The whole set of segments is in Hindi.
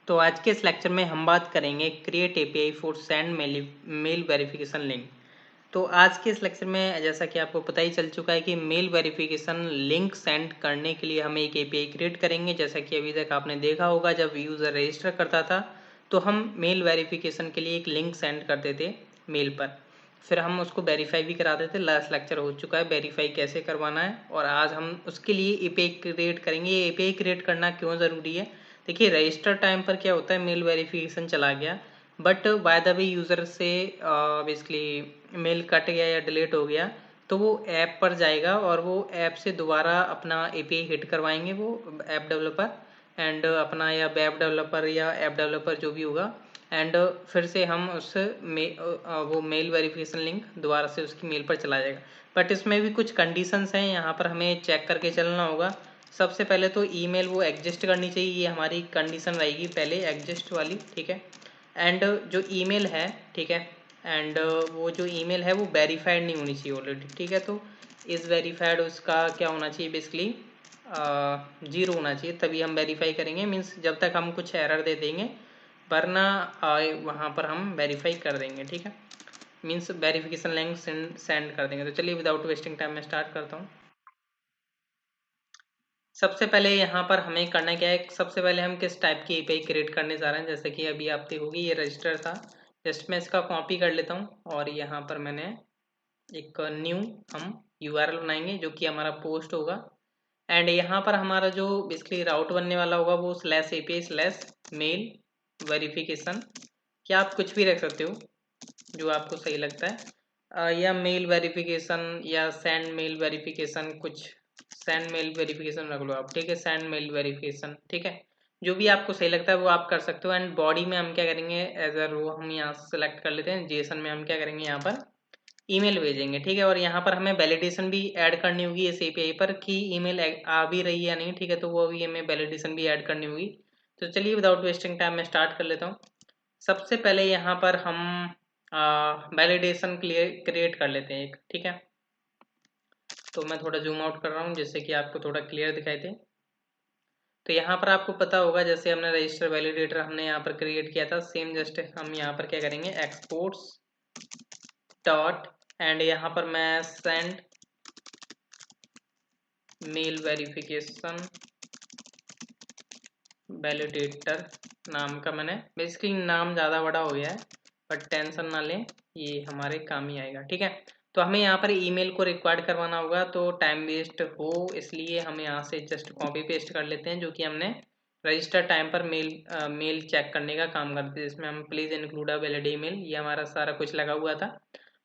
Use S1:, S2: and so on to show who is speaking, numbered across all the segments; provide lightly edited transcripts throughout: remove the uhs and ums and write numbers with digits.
S1: तो आज के इस लेक्चर में हम बात करेंगे create API for send mail verification link. तो आज के इस लेक्चर में जैसा कि आपको पता ही चल चुका है कि मेल वेरिफिकेशन लिंक सेंड करने के लिए हम एक एपीआई क्रिएट करेंगे। जैसा कि अभी तक आपने देखा होगा, जब यूज़र रजिस्टर करता था तो हम मेल वेरिफिकेशन के लिए एक लिंक सेंड करते थे मेल पर, फिर हम उसको वेरीफाई भी कराते थे। लास्ट लेक्चर हो चुका है वेरीफाई कैसे करवाना है, और आज हम उसके लिए एपीआई क्रिएट करेंगे। ये एपीआई क्रिएट करना क्यों ज़रूरी है? देखिए, रजिस्टर टाइम पर क्या होता है, मेल वेरिफिकेशन चला गया, but by the way user से बेसिकली मेल कट गया या डिलीट हो गया, तो वो ऐप पर जाएगा और वो ऐप से दोबारा अपना एपीआई हिट करवाएंगे वो ऐप डेवलपर एंड अपना, या वेब डेवलपर या ऐप डेवलपर जो भी होगा, एंड फिर से हम उस वो मेल वेरिफिकेशन लिंक दोबारा से उसकी मेल पर चला जाएगा। बट इसमें भी कुछ कंडीशंस हैं, यहाँ पर हमें चेक करके चलना होगा। सबसे पहले तो ईमेल वो एग्जिस्ट करनी चाहिए, ये हमारी कंडीशन रहेगी पहले, एग्जिस्ट वाली, ठीक है। एंड जो ईमेल है, ठीक है, एंड वो जो ईमेल है वो वेरीफाइड नहीं होनी चाहिए ऑलरेडी, ठीक है। तो इस वेरीफाइड उसका क्या होना चाहिए, बेसिकली 0 होना चाहिए, तभी हम वेरीफाई करेंगे। मीन्स जब तक हम कुछ एरर दे देंगे, वरना वहाँ पर हम वेरीफाई कर देंगे, ठीक है। मीन्स वेरिफिकेशन लिंक सेंड कर देंगे। तो चलिए विदाउट वेस्टिंग टाइम मैं स्टार्ट करता हूँ। सबसे पहले यहाँ पर हमें करना क्या है, सबसे पहले हम किस टाइप की एपीआई क्रिएट करने जा रहे हैं। जैसे कि अभी आप देखोगे ये रजिस्टर था, जस्ट मैं इसका कॉपी कर लेता हूँ और यहाँ पर मैंने एक न्यू हम यूआरएल बनाएंगे जो कि हमारा पोस्ट होगा। एंड यहाँ पर हमारा जो बेसिकली राउट बनने वाला होगा वो /API/मेल वेरिफिकेशन, क्या आप कुछ भी रख सकते हो जो आपको सही लगता है, या मेल वेरिफिकेशन या सेंड मेल वेरिफिकेशन, कुछ सेंड मेल वेरिफिकेशन रख लो आप, ठीक है, सेंड मेल वेरिफिकेशन, ठीक है। जो भी आपको सही लगता है वो आप कर सकते हो। एंड बॉडी में हम क्या करेंगे, एज अ रो हम यहाँ से सेलेक्ट कर लेते हैं। जेसन में हम क्या करेंगे, यहाँ पर ईमेल भेजेंगे, ठीक है। और यहाँ पर हमें वैलिडेशन भी ऐड करनी होगी इस एपीआई पर कि ईमेल आ भी रही है या नहीं, ठीक है। तो वो भी हमें वैलिडेशन भी ऐड करनी होगी। तो चलिए विदाउट वेस्टिंग टाइम मैं स्टार्ट कर लेता हूँ। सबसे पहले यहाँ पर हम वैलिडेशन क्रिएट कर लेते हैं एक, ठीक है। तो मैं थोड़ा जूम आउट कर रहा हूँ जिससे कि आपको थोड़ा क्लियर दिखाई दे। तो यहाँ पर आपको पता होगा, जैसे हमने रजिस्टर वैलिडेटर हमने यहाँ पर क्रिएट किया था, सेम जस्ट हम यहाँ पर क्या करेंगे, एक्सपोर्ट्स डॉट, एंड यहाँ पर मैं सेंड मेल वेरिफिकेशन वैलिडेटर नाम का, मैंने बेसिकली नाम ज़्यादा बड़ा हो गया है, बट टेंशन ना लें, ये हमारे काम ही आएगा, ठीक है। तो हमें यहाँ पर ईमेल को रिक्वायर्ड करवाना होगा, तो टाइम वेस्ट हो इसलिए हम यहाँ से जस्ट कॉपी पेस्ट कर लेते हैं, जो कि हमने रजिस्टर टाइम पर मेल चेक करने का काम करते हैं, जिसमें हम please include a valid email, ये हमारा सारा कुछ लगा हुआ था।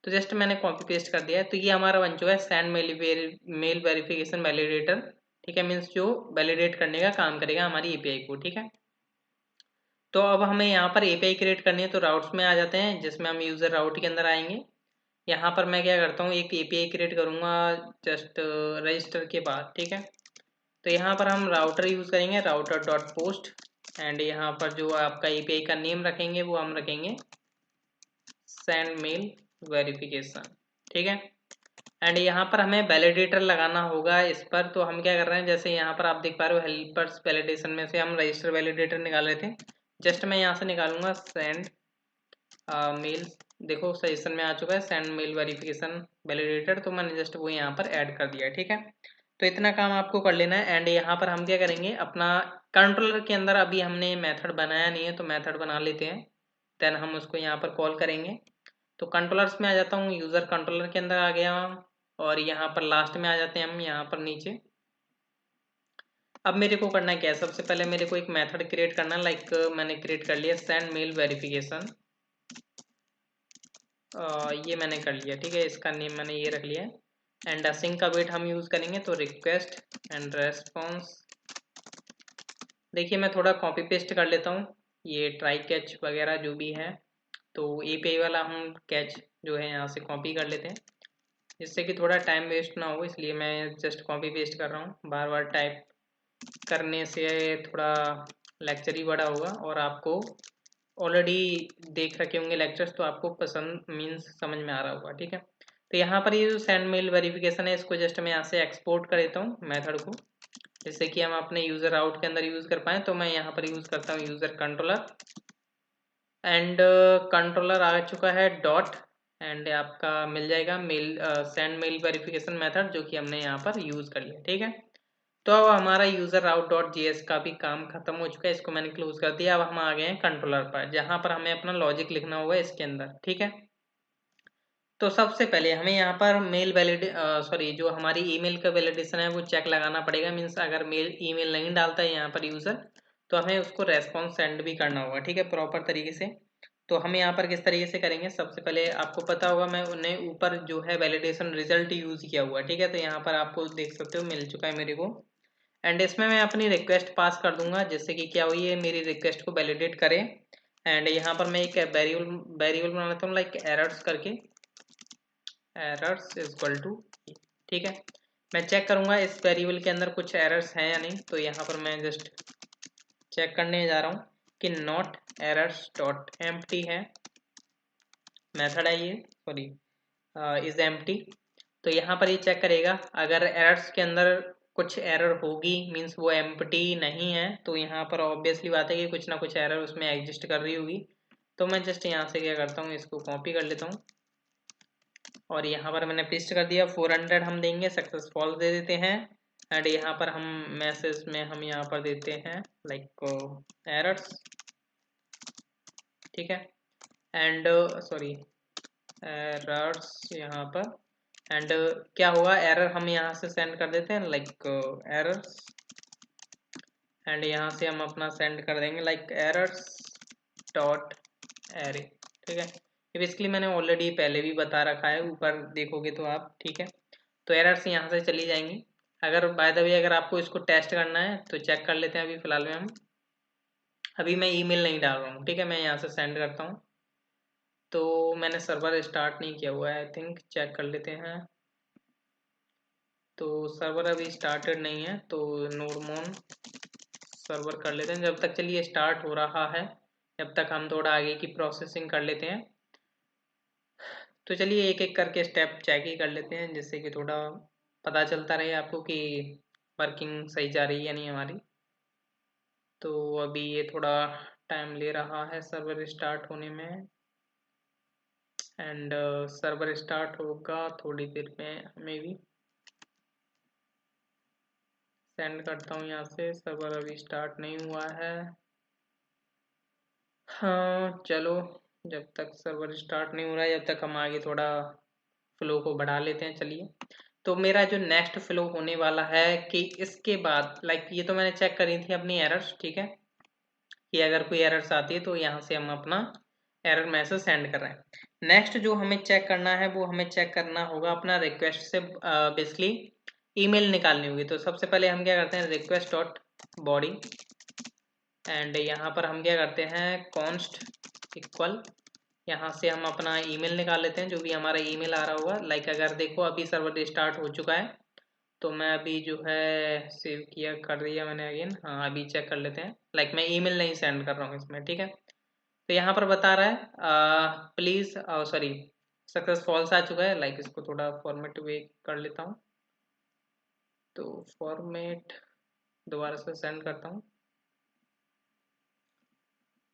S1: तो जस्ट मैंने कॉपी पेस्ट कर दिया है। तो ये हमारा बन चुका है सेंड मेल वेरिफिकेशन वैलिडेटर, ठीक है। मीन्स जो वैलिडेट करने का काम करेगा हमारी एपीआई को, ठीक है। तो अब हमें यहाँ पर एपीआई क्रिएट करनी है, तो राउट्स में आ जाते हैं, जिसमें हम यूज़र राउट के अंदर आएंगे। यहाँ पर मैं क्या करता हूँ, एक एपीआई क्रिएट करूँगा जस्ट रजिस्टर के बाद, ठीक है। तो यहाँ पर हम राउटर यूज़ करेंगे, राउटर डॉट पोस्ट, एंड यहाँ पर जो आपका एपीआई का नेम रखेंगे वो हम रखेंगे सेंड मेल वेरिफिकेशन, ठीक है। एंड यहाँ पर हमें वैलिडेटर लगाना होगा इस पर। तो हम क्या कर रहे हैं, जैसे यहाँ पर आप देख पा रहे हो हेल्पर्स वैलिडेशन में से हम रजिस्टर वैलिडेटर निकाल रहे थे, जस्ट मैं यहाँ से निकालूंगा सेंड मेल, देखो सजेशन में आ चुका है सेंड मेल वेरिफिकेशन वैलिडेटर, तो मैंने जस्ट वो यहाँ पर ऐड कर दिया, ठीक है। तो इतना काम आपको कर लेना है। एंड यहाँ पर हम क्या करेंगे, अपना कंट्रोलर के अंदर अभी हमने मेथड बनाया नहीं है, तो मेथड बना लेते हैं, देन हम उसको यहाँ पर कॉल करेंगे। तो कंट्रोलर्स में आ जाता हूँ, यूज़र कंट्रोलर के अंदर आ गया हूँ, और यहाँ पर लास्ट में आ जाते हैं हम, यहाँ पर नीचे। अब मेरे को करना क्या है, सबसे पहले मेरे को एक मेथड क्रिएट करना है, लाइक मैंने क्रिएट कर लिया सेंड मेल वेरिफिकेशन, ये मैंने कर लिया, ठीक है। इसका नेम मैंने ये रख लिया है। एंड असिंक का वेट हम यूज़ करेंगे, तो रिक्वेस्ट एंड रेस्पॉन्स, देखिए मैं थोड़ा कॉपी पेस्ट कर लेता हूँ, ये ट्राई कैच वगैरह जो भी है, तो एपीआई वाला हम कैच जो है यहाँ से कॉपी कर लेते हैं, जिससे कि थोड़ा टाइम वेस्ट ना हो, इसलिए मैं जस्ट कॉपी पेस्ट कर रहा हूँ। बार बार टाइप करने से थोड़ा लेक्चर ही बड़ा होगा, और आपको ऑलरेडी देख रखे होंगे लेक्चर्स, तो आपको पसंद मीन्स समझ में आ रहा होगा, ठीक है। तो यहाँ पर ये जो सेंड मेल वेरिफिकेशन है, इसको जस्ट मैं यहाँ से एक्सपोर्ट कर देता हूँ मेथड को, जिससे कि हम अपने यूज़र आउट के अंदर यूज़ कर पाएँ। तो मैं यहाँ पर यूज़ करता हूँ यूज़र कंट्रोलर एंड कंट्रोलर आ चुका है डॉट एंड आपका मिल जाएगा mail send mail verification method जो कि हमने यहाँ पर यूज़ कर लिया। ठीक है, तो अब हमारा यूज़र राउट डॉट JS का भी काम खत्म हो चुका है, इसको मैंने क्लोज कर दिया। अब हम आ गए हैं कंट्रोलर पर, जहाँ पर हमें अपना लॉजिक लिखना होगा इसके अंदर। ठीक है, तो सबसे पहले हमें यहाँ पर मेल वैलिड जो हमारी ईमेल का वैलिडेशन है वो चेक लगाना पड़ेगा। मीन्स अगर ईमेल नहीं डालता है यहाँ पर यूज़र, तो हमें उसको रेस्पॉन्स सेंड भी करना होगा। ठीक है, प्रॉपर तरीके से। तो हम यहाँ पर किस तरीके से करेंगे, सबसे पहले आपको पता होगा मैं उन्हें ऊपर जो है वैलिडेशन रिजल्ट यूज़ किया हुआ है। ठीक है, तो यहाँ पर आपको देख सकते हो मिल चुका है मेरे को एंड इसमें मैं अपनी रिक्वेस्ट पास कर दूंगा, जिससे कि क्या हुई है मेरी रिक्वेस्ट को वैलिडेट करे। एंड यहाँ पर मैं एक वेरिएबल बना लेता हूँ लाइक एरर्स करके, एरर्स इज इक्वल टू। ठीक है, मैं चेक करूंगा इस वेरिएबल के अंदर कुछ एरर्स हैं या नहीं। तो यहाँ पर मैं जस्ट चेक करने जा रहा हूँ कि नॉट एरर्स डॉट एम्प्टी है, मेथड है ये, सॉरी इज एम्प्टी। तो यहाँ पर ये चेक करेगा, अगर एरर्स के अंदर कुछ एरर होगी मीन्स वो एम्प्टी नहीं है, तो यहाँ पर ऑब्वियसली बात है कि कुछ ना कुछ एरर उसमें एग्जिस्ट कर रही होगी। तो मैं जस्ट यहाँ से क्या करता हूँ, इसको कॉपी कर लेता हूँ और यहाँ पर मैंने पेस्ट कर दिया। 400 हम देंगे, सक्सेस फॉल्स दे देते हैं एंड यहाँ पर हम मैसेज में हम यहाँ पर देते हैं लाइक एरर्स। ठीक है, एंड सॉरी एरर्स यहाँ पर एंड क्या होगा, एरर हम यहाँ से सेंड कर देते हैं लाइक एरर्स एंड यहाँ से हम अपना सेंड कर देंगे लाइक एरर्स डॉट एरे। ठीक है, ये बेसिकली मैंने ऑलरेडी पहले भी बता रखा है, ऊपर देखोगे तो आप। ठीक है, तो एरर्स यहाँ से चली जाएंगी। अगर बाय द वे अगर आपको इसको टेस्ट करना है तो चेक कर लेते हैं। अभी फिलहाल में अभी मैं ईमेल नहीं डाल रहा हूँ। ठीक है, मैं यहाँ से सेंड करता हूँ। तो मैंने सर्वर स्टार्ट नहीं किया हुआ है, आई थिंक, चेक कर लेते हैं। तो सर्वर अभी स्टार्टेड नहीं है, तो नोडमोन सर्वर कर लेते हैं जब तक। चलिए स्टार्ट हो रहा है, जब तक हम थोड़ा आगे की प्रोसेसिंग कर लेते हैं। तो चलिए एक एक करके स्टेप चेक ही कर लेते हैं, जिससे कि थोड़ा पता चलता रहे आपको कि वर्किंग सही जा रही है या नहीं हमारी। तो अभी ये थोड़ा टाइम ले रहा है सर्वर स्टार्ट होने में एंड सर्वर स्टार्ट होगा थोड़ी देर में। हमें भी सेंड करता हूँ यहाँ से, सर्वर अभी स्टार्ट नहीं हुआ है। हाँ चलो, जब तक सर्वर स्टार्ट नहीं हो रहा है जब तक हम आगे थोड़ा फ्लो को बढ़ा लेते हैं। चलिए, तो मेरा जो नेक्स्ट फ्लो होने वाला है कि इसके बाद लाइक ये तो मैंने चेक करी थी अपनी एरर्स। ठीक है, कि अगर कोई एरर्स आती है तो यहाँ से हम अपना एरर मैसेज सेंड कर रहे हैं। नेक्स्ट जो हमें चेक करना है वो हमें चेक करना होगा अपना रिक्वेस्ट से बेसिकली ईमेल निकालनी होगी। तो सबसे पहले हम क्या करते हैं, रिक्वेस्ट डॉट बॉडी एंड यहाँ पर हम क्या करते हैं, कॉन्स्ट इक्वल, यहाँ से हम अपना ईमेल निकाल लेते हैं जो भी हमारा ईमेल आ रहा होगा। लाइक अगर देखो अभी सर्वर स्टार्ट हो चुका है, तो मैं अभी जो है सेव किया कर दिया मैंने अगेन। हाँ अभी चेक कर लेते हैं, लाइक मैं ईमेल नहीं सेंड कर रहा हूँ इसमें। ठीक है, तो यहाँ पर बता रहा है प्लीज़ सॉरी सक्सेस फॉल्स आ चुका है। लाइक इसको थोड़ा फॉर्मेट वे कर लेता हूँ, तो फॉर्मेट दोबारा से सेंड करता हूँ।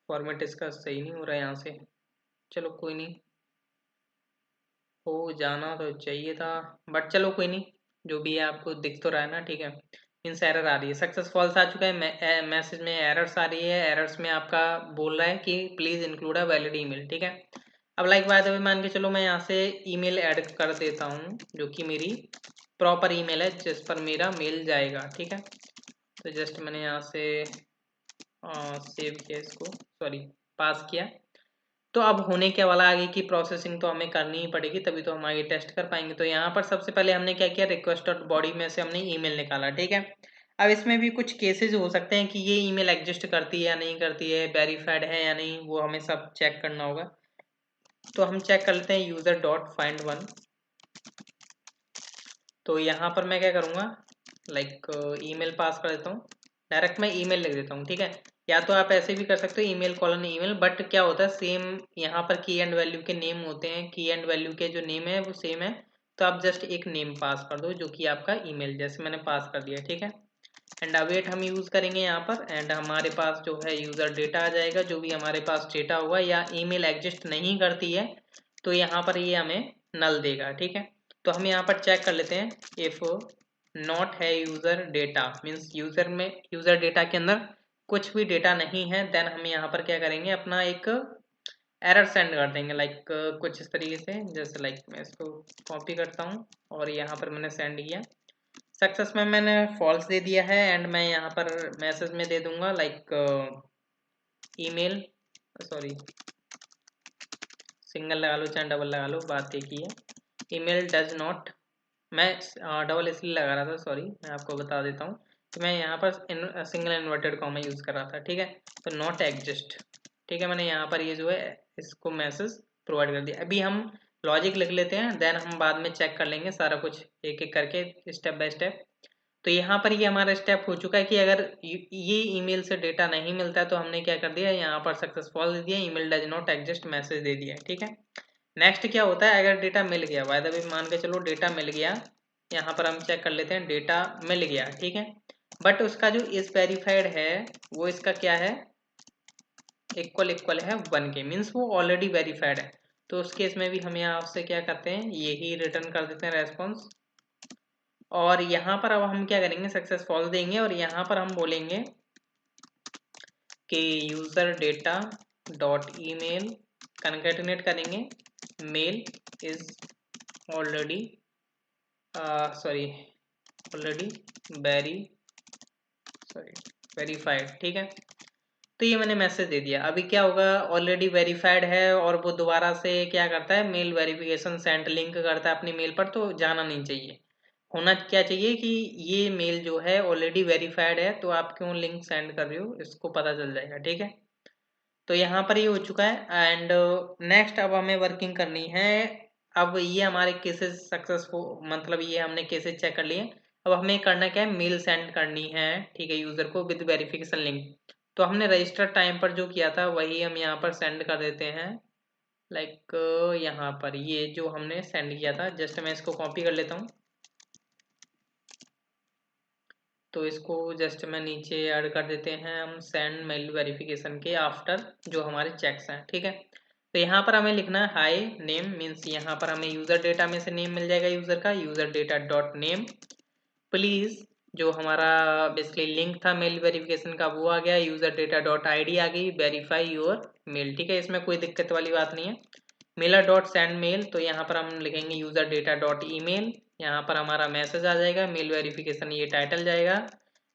S1: फॉर्मेट इसका सही नहीं हो रहा है यहाँ से, चलो कोई नहीं, हो जाना तो चाहिए था बट चलो कोई नहीं, जो भी है आपको दिख तो रहा है ना। ठीक है, मीन्स एरर आ रही है, सक्सेस फॉल्स आ चुका है, मैसेज में एरर्स आ रही है। एरर्स में आपका बोल रहा है कि please include a valid email. ठीक है, अब लाइक बाय द वे मान के चलो मैं यहाँ से ईमेल ऐड कर देता हूँ जो कि मेरी प्रॉपर ईमेल है जिस पर मेरा मेल जाएगा। ठीक है, तो जस्ट मैंने यहाँ से सेव किया इसको, सॉरी पास किया। तो अब होने क्या वाला, आगे की प्रोसेसिंग तो हमें करनी ही पड़ेगी, तभी तो हम आगे टेस्ट कर पाएंगे। तो यहाँ पर सबसे पहले हमने क्या किया, रिक्वेस्ट डॉट बॉडी में से हमने ईमेल निकाला। ठीक है, अब इसमें भी कुछ केसेस हो सकते हैं कि ये ईमेल एग्जिस्ट करती है या नहीं करती है, वेरीफाइड है या नहीं, वो हमें सब चेक करना होगा। तो हम चेक कर लेते हैं यूजर डॉट फाइंड वन। तो यहाँ पर मैं क्या करूँगा, लाइक ईमेल पास कर देता हूँ, डायरेक्ट मैं ईमेल लिख देता हूँ। ठीक है, या तो आप ऐसे भी कर सकते हो ईमेल कॉलन ईमेल, बट क्या होता है सेम यहाँ पर की एंड वैल्यू के नेम होते हैं, की एंड वैल्यू के जो नेम है वो सेम है। तो आप जस्ट एक नेम पास कर दो जो कि आपका ईमेल, जैसे मैंने पास कर दिया। ठीक है, एंड अवेट हम यूज़ करेंगे यहाँ पर, एंड हमारे पास जो है यूज़र डेटा आ जाएगा। जो भी हमारे पास डेटा होगा या ईमेल एग्जिस्ट नहीं करती है तो यहाँ पर ये हमें नल देगा। ठीक है, तो हम यहाँ पर चेक कर लेते हैं। इफ नॉट है user data means user data के अंदर कुछ भी डेटा नहीं है, देन हम यहाँ पर क्या करेंगे, अपना एक एरर सेंड कर देंगे। लाइक कुछ इस तरीके से, जैसे लाइक मैं इसको कॉपी करता हूँ और यहाँ पर मैंने सेंड किया, सक्सेस में मैंने फॉल्स दे दिया है। एंड मैं यहाँ पर मैसेज में दे दूंगा लाइक ईमेल, सॉरी सिंगल लगा लो चाहे डबल लगा लो, बात एक ही है। ईमेल डज नॉट, मैं डबल इसलिए लगा रहा था, सॉरी मैं आपको बता देता हूँ कि मैं यहाँ पर सिंगल इन्वर्टेड कॉमा यूज़ कर रहा था। ठीक है, तो नॉट एग्जिस्ट। ठीक है, मैंने यहाँ पर ये जो है इसको मैसेज प्रोवाइड कर दिया। अभी हम लॉजिक लिख लेते हैं, देन हम बाद में चेक कर लेंगे सारा कुछ एक एक करके स्टेप बाय स्टेप। तो यहाँ पर ये हमारा स्टेप हो चुका है कि अगर ये ईमेल से डेटा नहीं मिलता है तो हमने क्या कर दिया, यहाँ पर सक्सेसफुल दे दिया, email does not exist message दे दिया। ठीक है, नेक्स्ट क्या होता है, अगर डेटा मिल गया, बाय द वे मान के चलो डेटा मिल गया, यहाँ पर हम चेक कर लेते हैं, डेटा मिल गया। ठीक है, बट उसका जो इज वेरीफाइड है वो इसका क्या है, इक्वल है 1 के, मीन्स वो ऑलरेडी वेरीफाइड है। तो उस केस में भी हम यहाँ से क्या करते हैं, यही रिटर्न कर देते हैं रेस्पॉन्स। और यहाँ पर अब हम क्या करेंगे, सक्सेसफुल देंगे और यहाँ पर हम बोलेंगे कि user data dot email concatenate करेंगे, mail is already already verified. ठीक है, तो ये मैंने मैसेज दे दिया। अभी क्या होगा, ऑलरेडी वेरीफाइड है और वो दोबारा से क्या करता है, मेल वेरिफिकेशन सेंड लिंक करता है अपनी मेल पर, तो जाना नहीं चाहिए। होना क्या चाहिए कि ये मेल जो है ऑलरेडी वेरीफाइड है, तो आप क्यों लिंक सेंड कर रहे हो इसको पता चल जाएगा। ठीक है, तो यहाँ पर ये हो चुका है। एंड नेक्स्ट अब हमें वर्किंग करनी है। अब ये हमारे केसेस सक्सेसफुल, मतलब ये हमने केसेस चेक कर लिए। अब हमें करना क्या है, मेल सेंड करनी है। ठीक है, यूजर को विद वेरिफिकेशन लिंक। तो हमने रजिस्टर टाइम पर जो किया था वही हम यहाँ पर सेंड कर देते हैं। लाइक यहाँ पर ये जो हमने सेंड किया था, जस्ट मैं इसको कॉपी कर लेता हूँ। तो इसको जस्ट मैं नीचे ऐड कर देते हैं हम, सेंड मेल वेरिफिकेशन के आफ्टर जो हमारे चेक्स हैं। ठीक है, तो यहाँ पर हमें लिखना है हाई नेम, मीन्स यहाँ पर हमें यूज़र डेटा में से नेम मिल जाएगा यूज़र का, user data dot name. Please जो हमारा बेसिकली लिंक था मेल वेरिफिकेशन का वो आ गया, यूज़र डेटा डॉट आई आ गई, वेरीफाई योर मेल। ठीक है, इसमें कोई दिक्कत वाली बात नहीं है। मेलर डॉट सेंड मेल, तो यहाँ पर हम लिखेंगे user data dot email, यहाँ पर हमारा मैसेज आ जाएगा, मेल वेरिफिकेशन ये टाइटल जाएगा।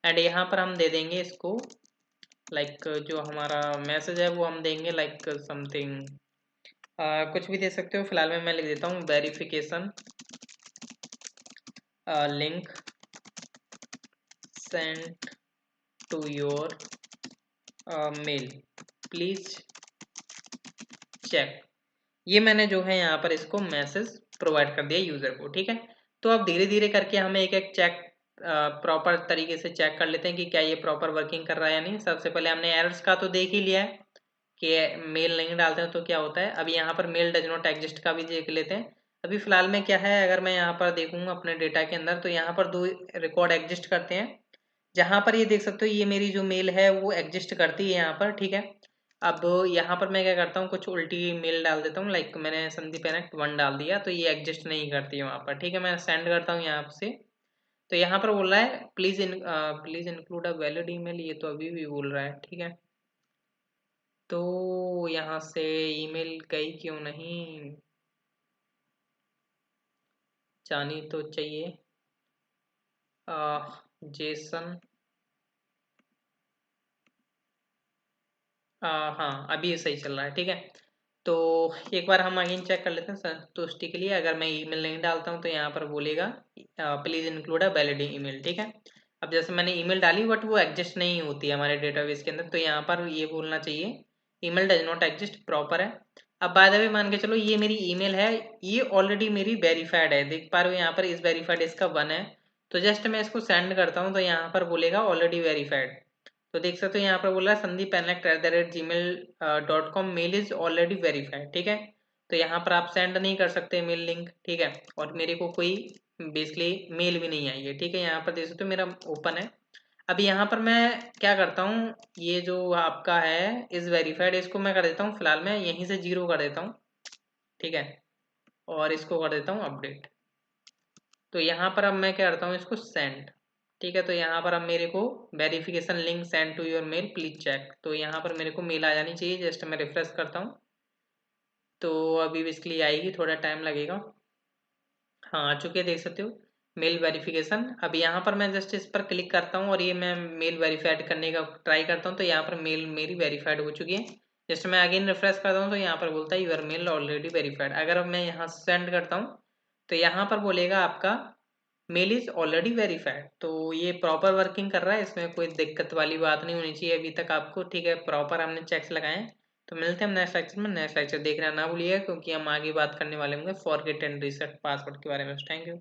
S1: एंड यहाँ पर हम दे देंगे इसको लाइक जो हमारा मैसेज है वो हम देंगे लाइक समथिंग कुछ भी दे सकते हो, फिलहाल में मैं लिख देता हूँ verification link send to your mail please check. ये मैंने जो है यहाँ पर इसको मैसेज प्रोवाइड कर दिया यूजर को। ठीक है, तो अब धीरे धीरे करके हमें एक एक चेक प्रॉपर तरीके से चेक कर लेते हैं कि क्या ये प्रॉपर वर्किंग कर रहा है या नहीं। सबसे पहले हमने एरर्स का तो देख ही लिया है कि मेल नहीं डालते हैं तो क्या होता है। अभी यहाँ पर मेल डज नॉट एग्जिस्ट का भी देख लेते हैं। अभी फिलहाल में क्या है, अगर मैं यहाँ पर देखूंगा अपने डेटा के अंदर तो यहाँ पर 2 रिकॉर्ड एग्जिस्ट करते हैं, जहाँ पर ये देख सकते हो ये मेरी जो मेल है वो एग्जिस्ट करती है यहाँ पर। ठीक है, अब यहाँ पर मैं क्या करता हूँ, कुछ उल्टी मेल डाल देता हूँ, लाइक मैंने संदीप एनएक्ट 1 डाल दिया तो ये एग्जिस्ट नहीं करती है वहाँ पर। ठीक है, मैं सेंड करता हूँ यहाँ से, तो यहाँ पर बोल रहा है please include a valid email, ये तो अभी भी बोल रहा है। ठीक है, तो यहाँ से ईमेल गई क्यों नहीं, जानी तो चाहिए। जेसन हाँ अभी सही चल रहा है। ठीक है, तो एक बार हम अगेन चेक कर लेते हैं संतुष्टि के लिए। अगर मैं ईमेल नहीं डालता हूँ तो यहाँ पर बोलेगा please include a valid email. ठीक है, अब जैसे मैंने ईमेल डाली बट वो एग्जिस्ट नहीं होती है हमारे डेटाबेस के अंदर, तो यहाँ पर ये बोलना चाहिए email does not exist proper है। अब बाय द वे मान के चलो ये मेरी ईमेल है, ये ऑलरेडी मेरी वेरीफाइड है, देख पा रहे हो यहाँ पर इस वेरीफाइड इसका 1 है। तो जस्ट मैं इसको सेंड करता हूँ तो यहाँ पर बोलेगा ऑलरेडी वेरीफाइड। तो देख सकते हो यहाँ पर बोला Sandeep @gmail.com mail is already verified. ठीक है, तो यहाँ पर आप सेंड नहीं कर सकते मेल लिंक। ठीक है, और मेरे को कोई बेसिकली मेल भी नहीं आई है। ठीक है, यहाँ पर देख सकते हो मेरा ओपन है। अभी यहाँ पर मैं क्या करता हूँ, ये जो आपका है इज वेरीफाइड, इसको मैं कर देता हूँ फिलहाल मैं यहीं से 0 कर देता हूँ, ठीक है, और इसको कर देता हूँ अपडेट। तो यहाँ पर अब मैं क्या करता हूँ, इसको सेंड, ठीक है। तो यहाँ पर अब मेरे को verification link send to your mail please check, तो यहाँ पर मेरे को मेल आ जानी चाहिए। जस्ट मैं रिफ्रेश करता हूँ तो अभी बेसिकली आएगी, थोड़ा टाइम लगेगा। हाँ आ चुके, देख सकते हो मेल वेरिफिकेशन। अब यहाँ पर मैं जस्ट इस पर क्लिक करता हूँ और ये मैं मेल वेरीफाइड करने का ट्राई करता हूँ, तो यहाँ पर मेल मेरी वेरीफाइड हो चुकी है। जस्ट मैं अगेन रिफ्रेश करता हूँ तो यहाँ पर बोलता है यूर मेल ऑलरेडी वेरीफाइड। अगर मैं यहाँ सेंड करता हूँ तो यहाँ पर बोलेगा आपका मेल इज ऑलरेडी वेरीफाइड। तो ये प्रॉपर वर्किंग कर रहा है, इसमें कोई दिक्कत वाली बात नहीं होनी चाहिए अभी तक आपको, ठीक है। प्रॉपर हमने चेक्स लगाए। तो मिलते हैं हम नेक्स्ट लेक्चर में। नेक्स्ट लेक्चर देखना ना भूलिएगा क्योंकि हम आगे बात करने वाले होंगे फॉरगेट एंड रीसेट पासवर्ड के बारे में। Thank you.